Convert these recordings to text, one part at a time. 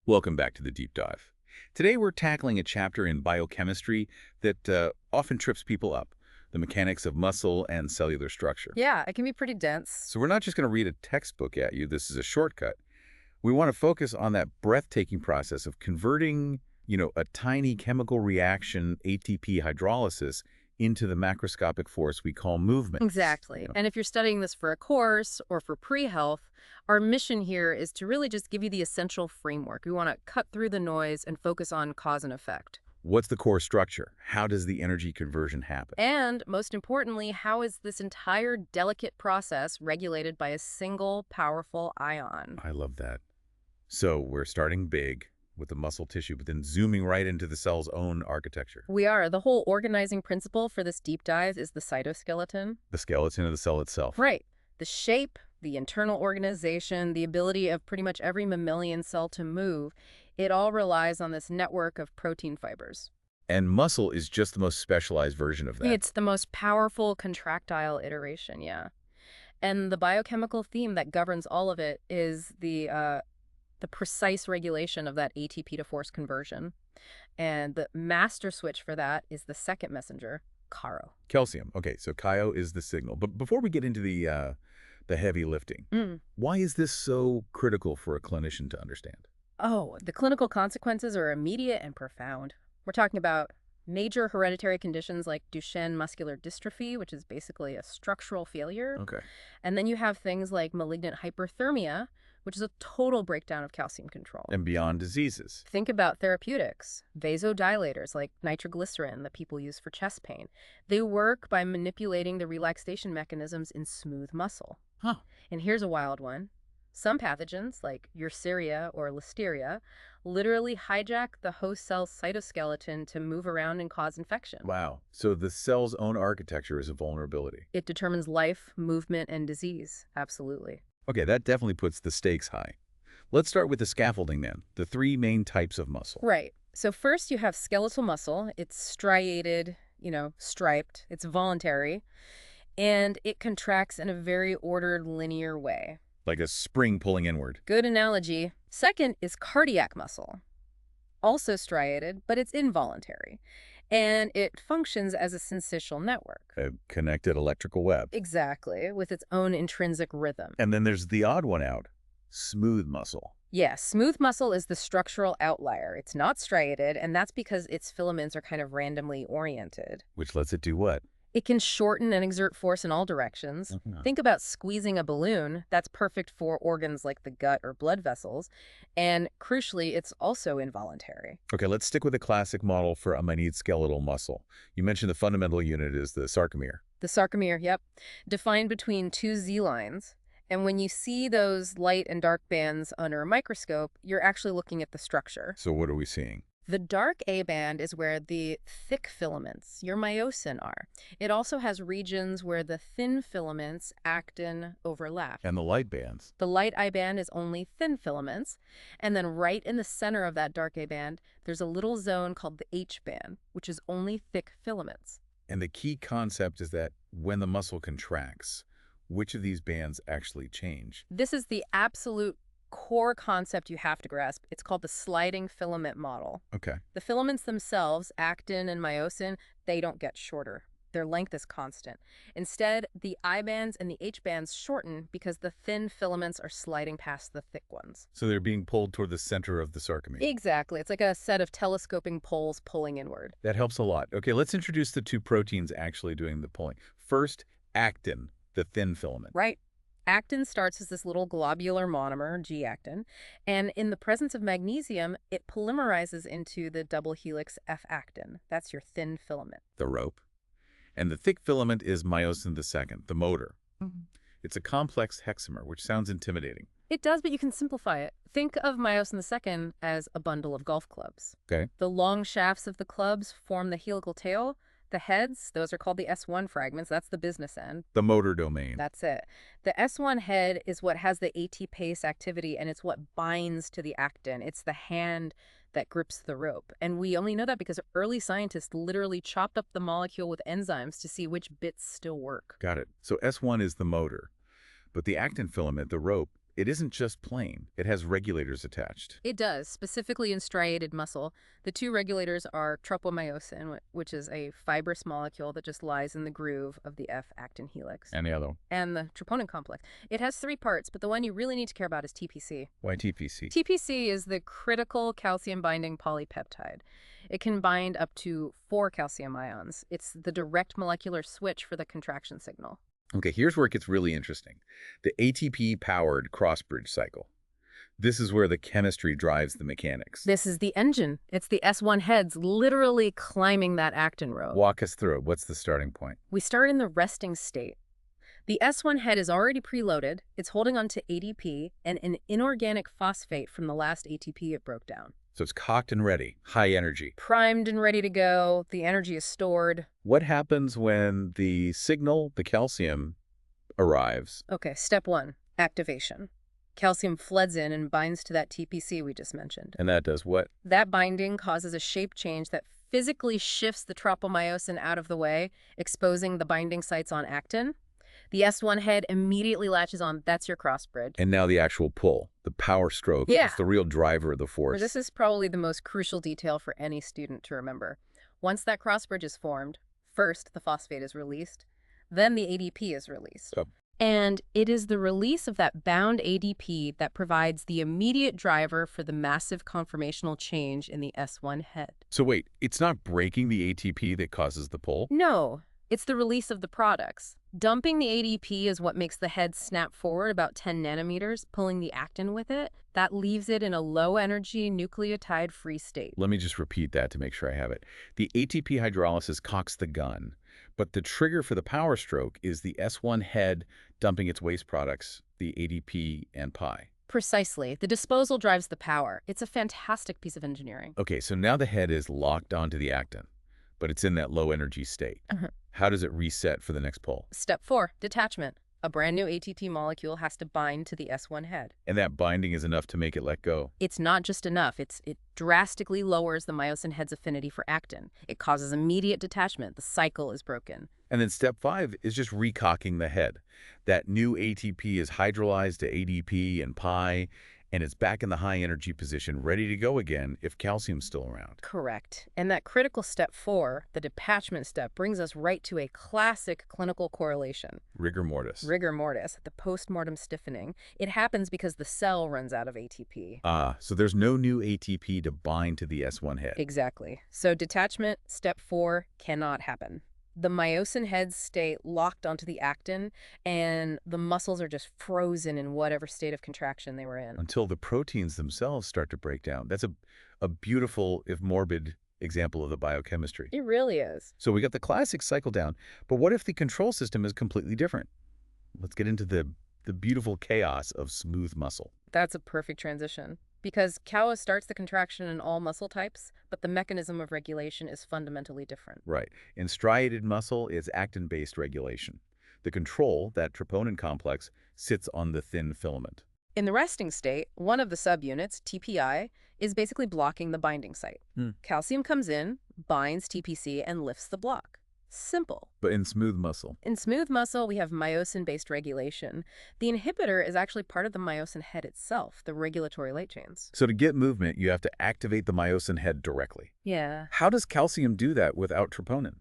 Welcome back to the Deep Dive. Today we're tackling a chapter in biochemistry that often trips people up, the mechanics of muscle and cellular structure. Yeah, it can be pretty dense. So we're not just going to read a textbook at you. This is a shortcut. We want to focus on that breathtaking process of converting, a tiny chemical reaction, ATP hydrolysis, into the macroscopic force we call movement. Exactly. And if you're studying this for a course or for pre-health, our mission here is to really just give you the essential framework. We want to cut through the noise and focus on cause and effect. What's the core structure? How does the energy conversion happen? And most importantly, how is this entire delicate process regulated by a single powerful ion? I love that. So we're starting big with the muscle tissue, but then zooming right into the cell's own architecture. We are. The whole organizing principle for this deep dive is the cytoskeleton. The skeleton of the cell itself. Right. The shape, the internal organization, the ability of pretty much every mammalian cell to move, it all relies on this network of protein fibers. And muscle is just the most specialized version of that. It's the most powerful contractile iteration, yeah. And the biochemical theme that governs all of it is the precise regulation of that ATP to force conversion. And the master switch for that is the second messenger, CARO. Calcium. Okay, so Chio is the signal. But before we get into the heavy lifting, why is this so critical for a clinician to understand? Oh, the clinical consequences are immediate and profound. We're talking about major hereditary conditions like Duchenne muscular dystrophy, which is basically a structural failure. Okay. And then you have things like malignant hyperthermia, which is a total breakdown of calcium control. And beyond diseases. Think about therapeutics, vasodilators like nitroglycerin that people use for chest pain. They work by manipulating the relaxation mechanisms in smooth muscle. Huh. And here's a wild one. Some pathogens, like Yersinia or Listeria, literally hijack the host cell's cytoskeleton to move around and cause infection. Wow. So the cell's own architecture is a vulnerability. It determines life, movement, and disease. Absolutely. Okay, that definitely puts the stakes high. Let's start with the scaffolding then, the three main types of muscle. Right. So first you have skeletal muscle. It's striated, striped. It's voluntary. And it contracts in a very ordered, linear way. Like a spring pulling inward. Good analogy. Second is cardiac muscle. Also striated, but it's involuntary. And it functions as a syncytial network. A connected electrical web. Exactly, with its own intrinsic rhythm. And then there's the odd one out, smooth muscle. Yeah, smooth muscle is the structural outlier. It's not striated, and that's because its filaments are kind of randomly oriented. Which lets it do what? It can shorten and exert force in all directions. Think about squeezing a balloon. That's perfect for organs like the gut or blood vessels. And crucially, it's also involuntary. Okay, let's stick with the classic model for a minute skeletal muscle. You mentioned the fundamental unit is the sarcomere. The sarcomere, yep. Defined between two Z lines. And when you see those light and dark bands under a microscope, you're actually looking at the structure. So what are we seeing? The dark A band is where the thick filaments, your myosin, are. It also has regions where the thin filaments, actin, overlap. And the light bands? The light I band is only thin filaments. And then right in the center of that dark A band, there's a little zone called the H band, which is only thick filaments. And the key concept is that when the muscle contracts, which of these bands actually change? This is the absolute core concept you have to grasp. It's called the sliding filament model. Okay. The filaments themselves, actin and myosin, they don't get shorter. Their length is constant. Instead, the I bands and the H bands shorten because the thin filaments are sliding past the thick ones. So they're being pulled toward the center of the sarcomere. Exactly. It's like a set of telescoping poles pulling inward. That helps a lot. Okay, let's introduce the two proteins actually doing the pulling. First, actin, the thin filament. Right. Actin starts as this little globular monomer, G-actin, and in the presence of magnesium, it polymerizes into the double helix F-actin. That's your thin filament. The rope. And the thick filament is myosin II, the motor. It's a complex hexamer, which sounds intimidating. It does, but you can simplify it. Think of myosin II as a bundle of golf clubs. Okay. The long shafts of the clubs form the helical tail. The heads, those are called the S1 fragments. That's the business end. The motor domain. That's it. The S1 head is what has the AT-pace activity, and it's what binds to the actin. It's the hand that grips the rope. And we only know that because early scientists literally chopped up the molecule with enzymes to see which bits still work. Got it. So S1 is the motor. But the actin filament, the rope, it isn't just plain. It has regulators attached. It does, specifically in striated muscle. The two regulators are tropomyosin, which is a fibrous molecule that just lies in the groove of the F-actin helix, And the other one. and the troponin complex. It has 3 parts, but the one you really need to care about is TPC. Why TPC? TPC is the critical calcium-binding polypeptide. It can bind up to 4 calcium ions. It's the direct molecular switch for the contraction signal. Okay, here's where it gets really interesting. The ATP-powered cross-bridge cycle. This is where the chemistry drives the mechanics. This is the engine. It's the S1 heads literally climbing that actin row. Walk us through it. What's the starting point? We start in the resting state. The S1 head is already preloaded. It's holding on to ADP and an inorganic phosphate from the last ATP it broke down. So it's cocked and ready, high energy. Primed and ready to go. The energy is stored. What happens when the signal, the calcium, arrives? Okay, step 1, activation. Calcium floods in and binds to that TPC we just mentioned. And that does what? That binding causes a shape change that physically shifts the tropomyosin out of the way, exposing the binding sites on actin. The S1 head immediately latches on. That's your crossbridge. And now the actual pull, the power stroke, Yeah. is the real driver of the force. This is probably the most crucial detail for any student to remember. Once that crossbridge is formed, first the phosphate is released, then the ADP is released. Oh. And it is the release of that bound ADP that provides the immediate driver for the massive conformational change in the S1 head. So wait, it's not breaking the ATP that causes the pull? No, it's the release of the products. Dumping the ADP is what makes the head snap forward about 10 nanometers, pulling the actin with it. That leaves it in a low-energy, nucleotide-free state. Let me just repeat that to make sure I have it. The ATP hydrolysis cocks the gun, but the trigger for the power stroke is the S1 head dumping its waste products, the ADP and pi. Precisely. The disposal drives the power. It's a fantastic piece of engineering. Okay, so now the head is locked onto the actin, but it's in that low-energy state. How does it reset for the next pull? Step 4, detachment. A brand new ATP molecule has to bind to the S1 head. And that binding is enough to make it let go. It's not just enough. It drastically lowers the myosin head's affinity for actin. It causes immediate detachment. The cycle is broken. And then step 5 is just recocking the head. That new ATP is hydrolyzed to ADP and pi, and it's back in the high energy position, ready to go again if calcium's still around. Correct. And that critical step 4, the detachment step, brings us right to a classic clinical correlation. Rigor mortis. Rigor mortis, the postmortem stiffening. It happens because the cell runs out of ATP. So there's no new ATP to bind to the S1 head. Exactly. So detachment, step 4, cannot happen. The myosin heads stay locked onto the actin, and the muscles are just frozen in whatever state of contraction they were in. Until the proteins themselves start to break down. That's a beautiful, if morbid, example of the biochemistry. It really is. So we got the classic cycle down, but what if the control system is completely different? Let's get into the beautiful chaos of smooth muscle. That's a perfect transition. Because CAWA starts the contraction in all muscle types, but the mechanism of regulation is fundamentally different. Right. In striated muscle, it's actin-based regulation. The control, that troponin complex, sits on the thin filament. In the resting state, one of the subunits, TPI, is basically blocking the binding site. Calcium comes in, binds TPC, and lifts the block. Simple. But in smooth muscle? In smooth muscle, we have myosin-based regulation. The inhibitor is actually part of the myosin head itself, the regulatory light chains. So to get movement, you have to activate the myosin head directly. Yeah. How does calcium do that without troponin?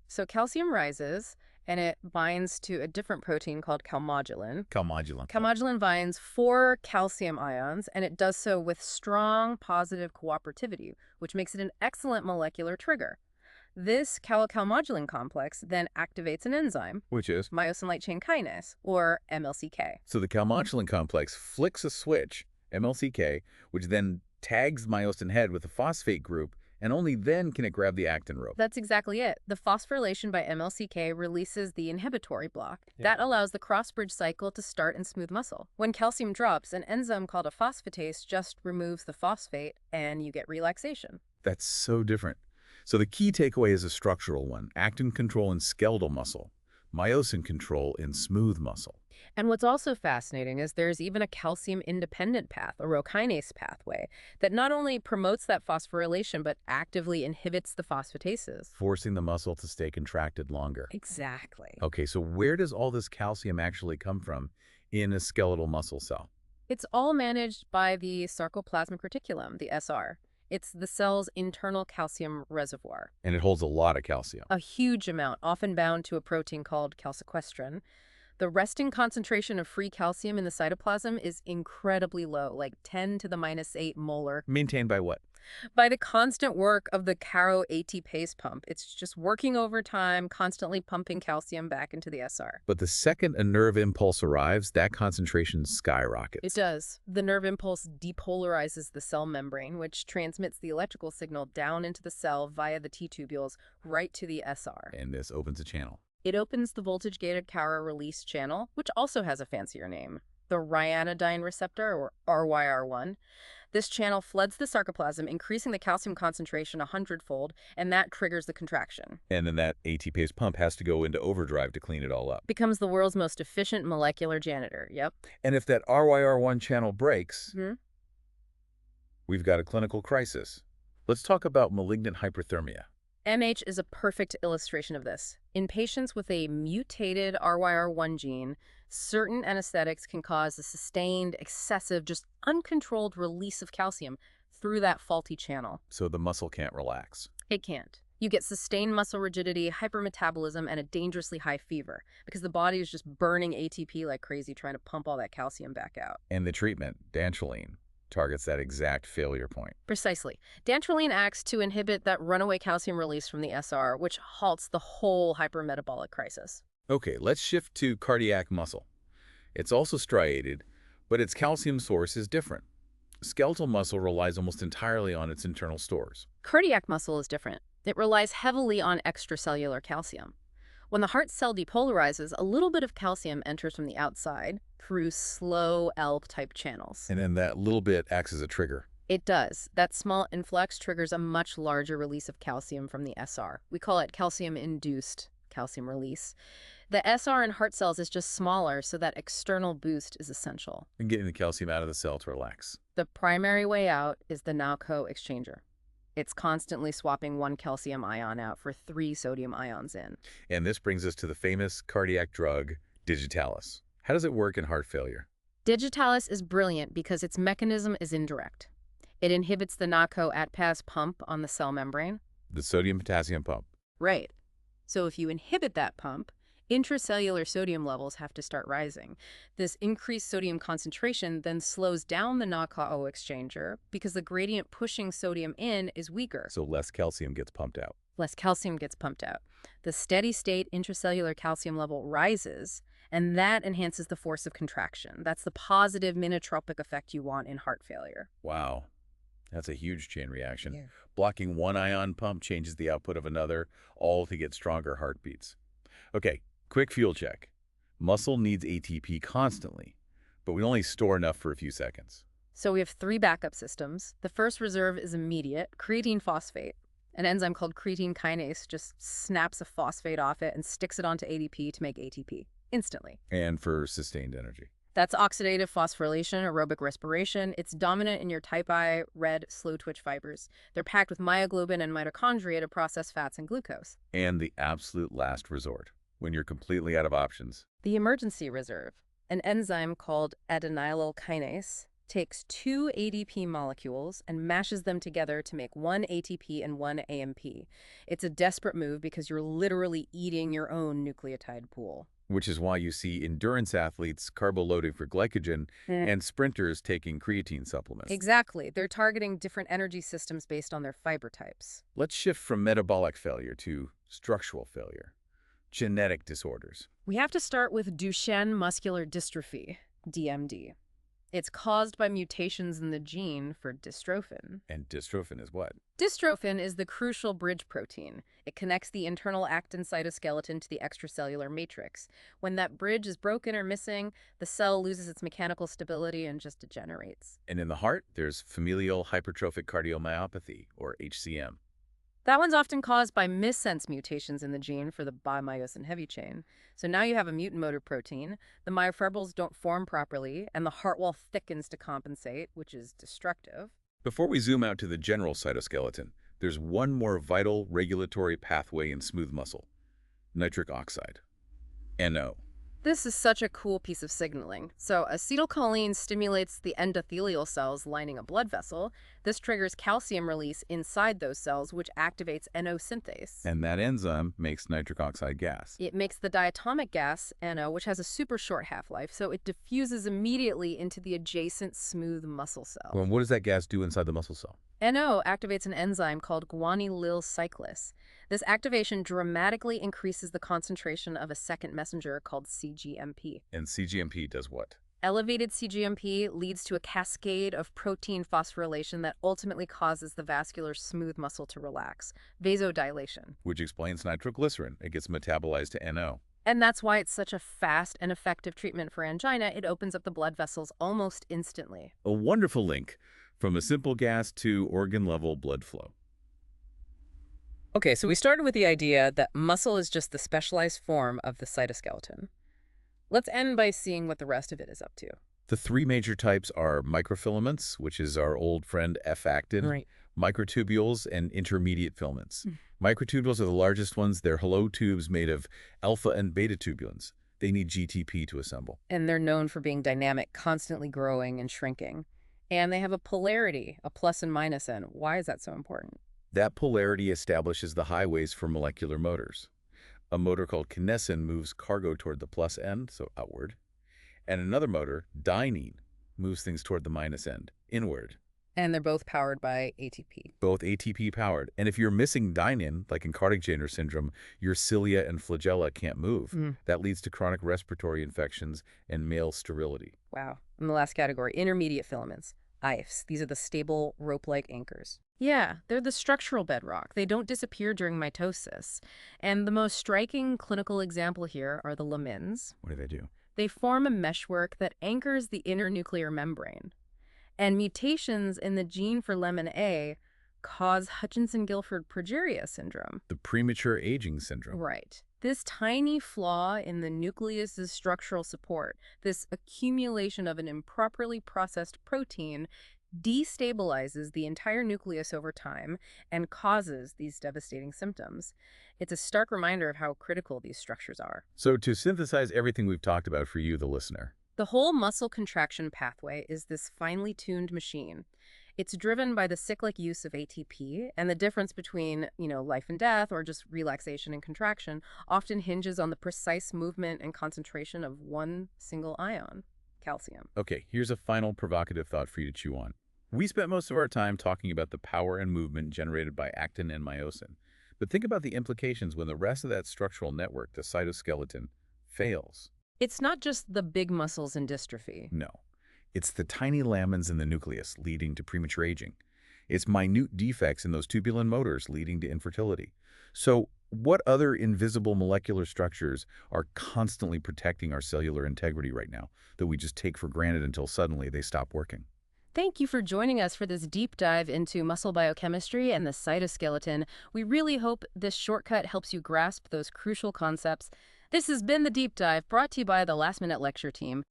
So calcium rises, and it binds to a different protein called calmodulin. Calmodulin. Calmodulin binds 4 calcium ions, and it does so with strong positive cooperativity, which makes it an excellent molecular trigger. This calcium-calmodulin complex then activates an enzyme, Which is? myosin light chain kinase, or MLCK. So the calmodulin complex flicks a switch, MLCK, which then tags the myosin head with the phosphate group, and only then can it grab the actin rope. That's exactly it. The phosphorylation by MLCK releases the inhibitory block. That allows the cross-bridge cycle to start in smooth muscle. When calcium drops, an enzyme called a phosphatase just removes the phosphate, and you get relaxation. That's so different. So the key takeaway is a structural one: actin control in skeletal muscle, myosin control in smooth muscle. And what's also fascinating is there's even a calcium-independent path, a Rho kinase pathway, that not only promotes that phosphorylation, but actively inhibits the phosphatases. Forcing the muscle to stay contracted longer. Exactly. Okay, so where does all this calcium actually come from in a skeletal muscle cell? It's all managed by the sarcoplasmic reticulum, the SR. It's the cell's internal calcium reservoir. And it holds a lot of calcium. A huge amount, often bound to a protein called calsequestrin. The resting concentration of free calcium in the cytoplasm is incredibly low, like 10 to the minus 8 molar. Maintained by what? By the constant work of the caro ATPase pump. It's just working over time, constantly pumping calcium back into the SR. But the second a nerve impulse arrives, that concentration skyrockets. It does. The nerve impulse depolarizes the cell membrane, which transmits the electrical signal down into the cell via the T-tubules right to the SR. And this opens a channel. It opens the voltage-gated Caro release channel, which also has a fancier name, the ryanodine receptor, or RYR1. This channel floods the sarcoplasm, increasing the calcium concentration 100-fold, and that triggers the contraction. And then that ATPase pump has to go into overdrive to clean it all up. Becomes the world's most efficient molecular janitor, yep. And if that RYR1 channel breaks, we've got a clinical crisis. Let's talk about malignant hyperthermia. MH is a perfect illustration of this. In patients with a mutated RYR1 gene, certain anesthetics can cause a sustained, excessive, just uncontrolled release of calcium through that faulty channel. So the muscle can't relax. It can't. You get sustained muscle rigidity, hypermetabolism, and a dangerously high fever because the body is just burning ATP like crazy trying to pump all that calcium back out. And the treatment, dantrolene, targets that exact failure point. Precisely. Dantrolene acts to inhibit that runaway calcium release from the SR, which halts the whole hypermetabolic crisis. Okay, let's shift to cardiac muscle. It's also striated, but its calcium source is different. Skeletal muscle relies almost entirely on its internal stores. Cardiac muscle is different. It relies heavily on extracellular calcium. When the heart cell depolarizes, a little bit of calcium enters from the outside through slow ELP-type channels. And then that little bit acts as a trigger. It does. That small influx triggers a much larger release of calcium from the SR. We call it calcium-induced calcium release. The SR in heart cells is just smaller, so that external boost is essential. And getting the calcium out of the cell to relax. The primary way out is the NACO exchanger. It's constantly swapping one calcium ion out for 3 sodium ions in. And this brings us to the famous cardiac drug, digitalis. How does it work in heart failure? Digitalis is brilliant because its mechanism is indirect. It inhibits the NACO ATPase pump on the cell membrane. The sodium-potassium pump. Right. So if you inhibit that pump, intracellular sodium levels have to start rising. This increased sodium concentration then slows down the NACO exchanger because the gradient pushing sodium in is weaker. So less calcium gets pumped out. Less calcium gets pumped out. The steady-state intracellular calcium level rises, and that enhances the force of contraction. That's the positive minotropic effect you want in heart failure. Wow. That's a huge chain reaction. Yeah. Blocking one ion pump changes the output of another, all to get stronger heartbeats. Okay, quick fuel check. Muscle needs ATP constantly, but we only store enough for a few seconds. So we have 3 backup systems. The first reserve is immediate, creatine phosphate. An enzyme called creatine kinase just snaps a phosphate off it and sticks it onto ADP to make ATP instantly. And for sustained energy. That's oxidative phosphorylation, aerobic respiration. It's dominant in your type I red slow-twitch fibers. They're packed with myoglobin and mitochondria to process fats and glucose. And the absolute last resort, when you're completely out of options. The emergency reserve, an enzyme called adenylyl kinase, takes 2 ADP molecules and mashes them together to make 1 ATP and 1 AMP. It's a desperate move because you're literally eating your own nucleotide pool. Which is why you see endurance athletes carbo-loading for glycogen and sprinters taking creatine supplements. Exactly. They're targeting different energy systems based on their fiber types. Let's shift from metabolic failure to structural failure, genetic disorders. We have to start with Duchenne muscular dystrophy, DMD. It's caused by mutations in the gene for dystrophin. And dystrophin is what? Dystrophin is the crucial bridge protein. It connects the internal actin cytoskeleton to the extracellular matrix. When that bridge is broken or missing, the cell loses its mechanical stability and just degenerates. And in the heart, there's familial hypertrophic cardiomyopathy, or HCM. That one's often caused by missense mutations in the gene for the beta-myosin heavy chain. So now you have a mutant motor protein, the myofibrils don't form properly, and the heart wall thickens to compensate, which is destructive. Before we zoom out to the general cytoskeleton, there's one more vital regulatory pathway in smooth muscle, nitric oxide, NO. This is such a cool piece of signaling. So acetylcholine stimulates the endothelial cells lining a blood vessel. This triggers calcium release inside those cells, which activates NO synthase. And that enzyme makes nitric oxide gas. It makes the diatomic gas, NO, which has a super short half-life, so it diffuses immediately into the adjacent smooth muscle cell. Well, and what does that gas do inside the muscle cell? NO activates an enzyme called guanylyl cyclase. This activation dramatically increases the concentration of a second messenger called cGMP. And cGMP does what? Elevated cGMP leads to a cascade of protein phosphorylation that ultimately causes the vascular smooth muscle to relax, vasodilation. Which explains nitroglycerin. It gets metabolized to NO. And that's why it's such a fast and effective treatment for angina. It opens up the blood vessels almost instantly. A wonderful link from a simple gas to organ-level blood flow. Okay, so we started with the idea that muscle is just the specialized form of the cytoskeleton. Let's end by seeing what the rest of it is up to. The three major types are microfilaments, which is our old friend F-actin, Right. microtubules, and intermediate filaments. Microtubules are the largest ones. They're hollow tubes made of alpha and beta-tubulins. They need GTP to assemble. And they're known for being dynamic, constantly growing and shrinking. And they have a polarity, a plus and minus end. Why is that so important? That polarity establishes the highways for molecular motors. A motor called kinesin moves cargo toward the plus end, so outward. And another motor, dynein, moves things toward the minus end, inward. And they're both powered by ATP. Both ATP powered. And if you're missing dynein, like in Cardigan syndrome, your cilia and flagella can't move. That leads to chronic respiratory infections and male sterility. Wow. And the last category, intermediate filaments. IFs. These are the stable rope-like anchors. Yeah, they're the structural bedrock. They don't disappear during mitosis. And the most striking clinical example here are the lamins. What do? They form a meshwork that anchors the inner nuclear membrane. And mutations in the gene for lamin A cause Hutchinson-Gilford progeria syndrome. The premature aging syndrome. Right. This tiny flaw in the nucleus's structural support, this accumulation of an improperly processed protein, destabilizes the entire nucleus over time and causes these devastating symptoms. It's a stark reminder of how critical these structures are. So to synthesize everything we've talked about for you, the listener. The whole muscle contraction pathway is this finely tuned machine. It's driven by the cyclic use of ATP, and the difference between, life and death or just relaxation and contraction often hinges on the precise movement and concentration of one single ion, calcium. Okay, here's a final provocative thought for you to chew on. We spent most of our time talking about the power and movement generated by actin and myosin. But think about the implications when the rest of that structural network, the cytoskeleton, fails. It's not just the big muscles in dystrophy. No. It's the tiny lamins in the nucleus leading to premature aging. It's minute defects in those tubulin motors leading to infertility. So what other invisible molecular structures are constantly protecting our cellular integrity right now that we just take for granted until suddenly they stop working? Thank you for joining us for this deep dive into muscle biochemistry and the cytoskeleton. We really hope this shortcut helps you grasp those crucial concepts. This has been The Deep Dive, brought to you by the Last Minute Lecture team.